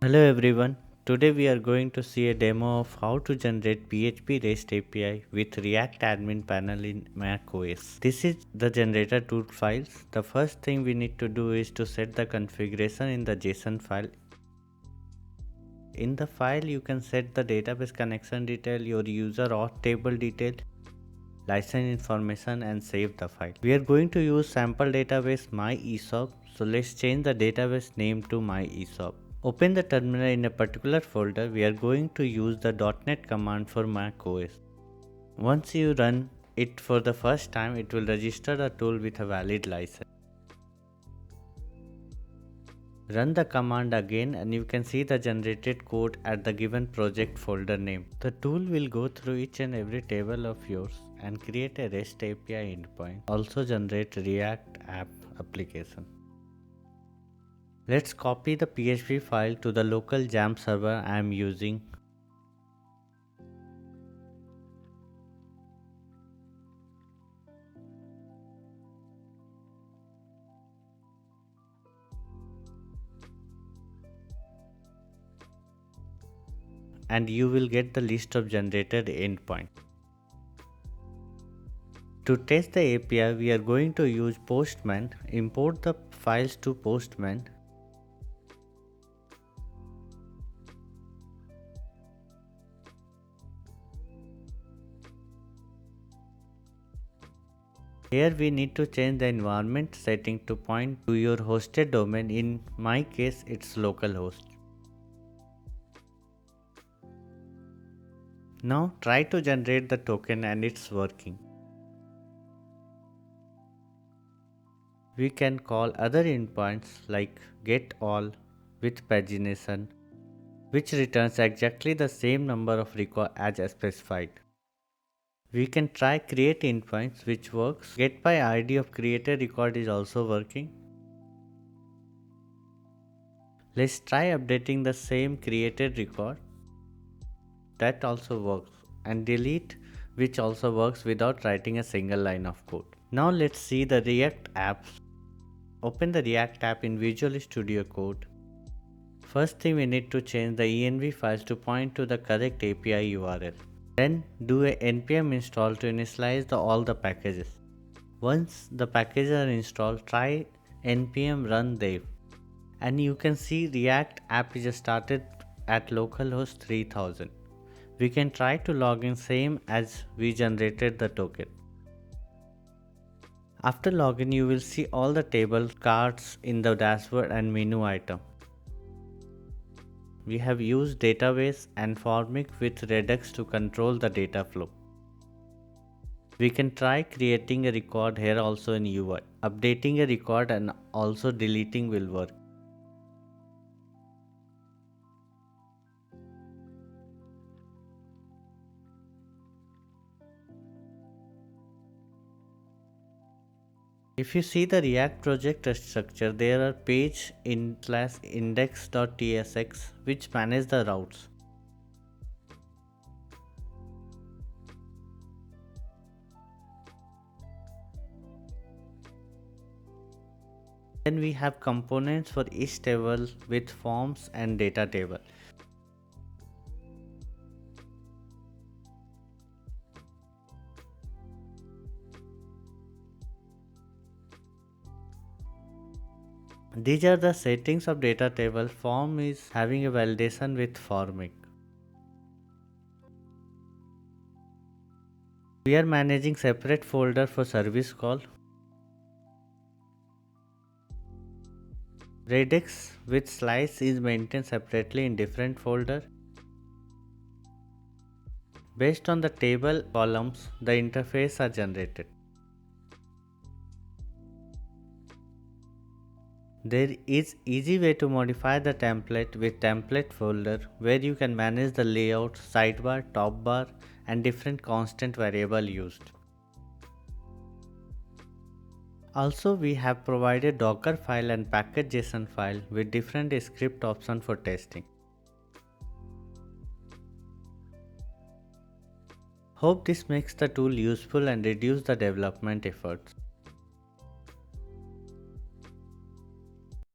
Hello everyone. Today we are going to see a demo of how to generate PHP REST API with React admin panel in macOS. This is the generator tool files. The first thing we need to do is to set the configuration in the JSON file. In the file you can set the database connection detail, your user auth table detail, license information and save the file. We are going to use sample database MySQL. So let's change the database name to MySQL. Open the terminal in a particular folder. We are going to use the .NET command for macOS. Once you run it for the first time, it will register the tool with a valid license. Run the command again and you can see the generated code at the given project folder name. The tool will go through each and every table of yours and create a REST API endpoint. Also generate React app application. Let's copy the PHP file to the local Jam server I am using. And you will get the list of generated endpoints. To test the API, we are going to use Postman. Import the files to Postman. Here we need to change the environment setting to point to your hosted domain. In my case, it's localhost. Now try to generate the token and it's working. We can call other endpoints like getAll with pagination, which returns exactly the same number of records as specified. We can try create endpoints, which works. Get by ID of created record is also working. Let's try updating the same created record. That also works. And delete, which also works without writing a single line of code. Now let's see the React apps. Open the React app in Visual Studio Code. First thing, we need to change the env files to point to the correct API URL. Then do a npm install to initialize all the packages. Once the packages are installed, try npm run dev. And you can see React app is started at localhost 3000. We can try to log in same as we generated the token. After login, you will see all the table cards in the dashboard and menu item. We have used database and formic with Redux to control the data flow. We can try creating a record here also in UI. Updating a record and also deleting will work. If you see the React project structure, there are page in /index.tsx which manage the routes. Then we have components for each table with forms and data table. These are the settings of data table. Form is having a validation with formic. We are managing separate folder for service call. Redux with slice is maintained separately in different folder. Based on the table columns, the interface are generated. There is easy way to modify the template with template folder where you can manage the layout, sidebar, top bar and different constant variable used. Also, we have provided Docker file and package.json file with different script options for testing. Hope this makes the tool useful and reduce the development efforts.